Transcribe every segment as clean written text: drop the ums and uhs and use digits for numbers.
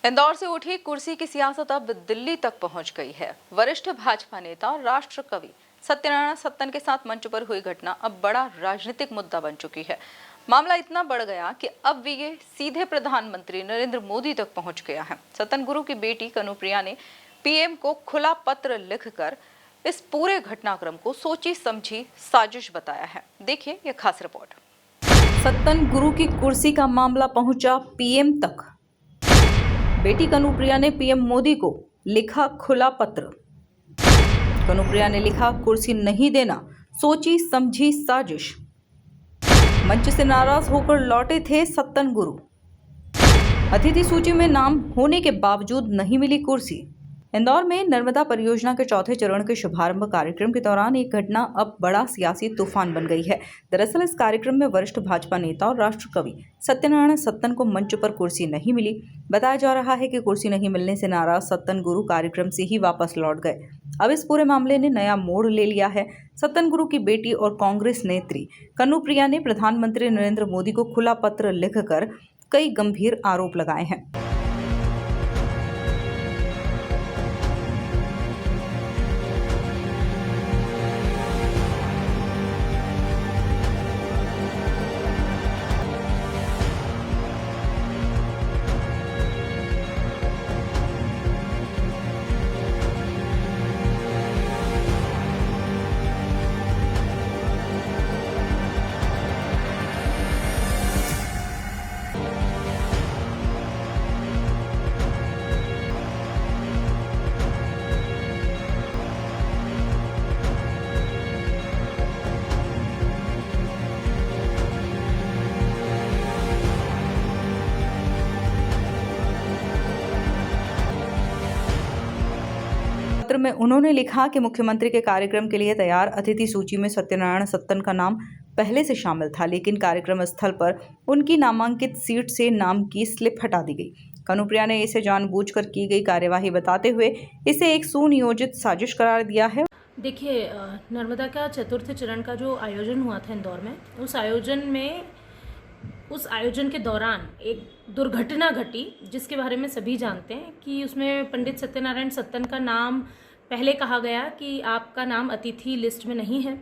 इंदौर से उठी कुर्सी की सियासत अब दिल्ली तक पहुंच गई है। वरिष्ठ भाजपा नेता और राष्ट्र कवि सत्यनारायण सत्तन के साथ मंच पर हुई घटना अब बड़ा राजनीतिक मुद्दा बन चुकी है। मामला इतना बढ़ गया कि अब ये सीधे प्रधानमंत्री नरेंद्र मोदी तक पहुंच गया है। सत्तन गुरु की बेटी कनुप्रिया ने पीएम को खुला पत्र लिखकर इस पूरे घटनाक्रम को सोची समझी साजिश बताया है। देखिए यह खास रिपोर्ट। सत्तन गुरु की कुर्सी का मामला पहुंचा पीएम तक। बेटी कनुप्रिया ने पीएम मोदी को लिखा खुला पत्र। कनुप्रिया ने लिखा, कुर्सी नहीं देना सोची समझी साजिश। मंच से नाराज होकर लौटे थे सत्तन गुरु। अतिथि सूची में नाम होने के बावजूद नहीं मिली कुर्सी। इंदौर में नर्मदा परियोजना के चौथे चरण के शुभारंभ कार्यक्रम के दौरान एक घटना अब बड़ा सियासी तूफान बन गई है। दरअसल इस कार्यक्रम में वरिष्ठ भाजपा नेता और राष्ट्र कवि सत्यनारायण सत्तन को मंच पर कुर्सी नहीं मिली। बताया जा रहा है कि कुर्सी नहीं मिलने से नाराज सत्तन गुरु कार्यक्रम से ही वापस लौट गए। अब इस पूरे मामले ने नया मोड़ ले लिया है। सत्तन गुरु की बेटी और कांग्रेस नेत्री कनुप्रिया ने प्रधानमंत्री नरेंद्र मोदी को खुला पत्र लिखकर कई गंभीर आरोप लगाए हैं। पत्र में उन्होंने लिखा कि मुख्यमंत्री के कार्यक्रम के लिए तैयार अतिथि सूची में सत्यनारायण सत्तन का नाम पहले से शामिल था, लेकिन कार्यक्रम स्थल पर उनकी नामांकित सीट से नाम की स्लिप हटा दी गई। कनुप्रिया ने इसे जानबूझकर की गई कार्यवाही बताते हुए इसे एक सुनियोजित साजिश करार दिया है। देखिए, नर्मदा का चतुर्थ चरण का जो आयोजन हुआ था इंदौर में, उस आयोजन के दौरान एक दुर्घटना घटी जिसके बारे में सभी जानते हैं कि उसमें पंडित सत्यनारायण सत्तन का नाम पहले कहा गया कि आपका नाम अतिथि लिस्ट में नहीं है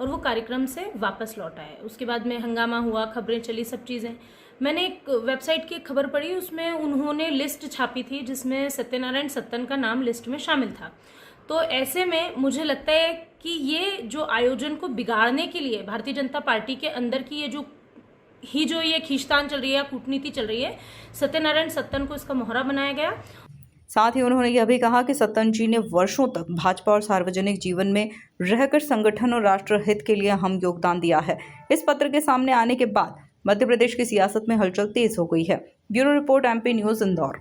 और वो कार्यक्रम से वापस लौट आए। उसके बाद में हंगामा हुआ, खबरें चली, सब चीज़ें। मैंने एक वेबसाइट की खबर पढ़ी, उसमें उन्होंने लिस्ट छापी थी जिसमें सत्यनारायण सत्तन का नाम लिस्ट में शामिल था। तो ऐसे में मुझे लगता है कि ये जो आयोजन को बिगाड़ने के लिए भारतीय जनता पार्टी के अंदर की ये खींचतान चल रही है, कूटनीति चल रही है, सत्यनारायण सत्तन को इसका मोहरा बनाया गया। साथ ही उन्होंने यह भी कहा कि सत्तन जी ने वर्षों तक भाजपा और सार्वजनिक जीवन में रहकर संगठन और राष्ट्र हित के लिए अहम योगदान दिया है। इस पत्र के सामने आने के बाद मध्य प्रदेश की सियासत में हलचल तेज हो गई है। Bureau report, MP news, Indore.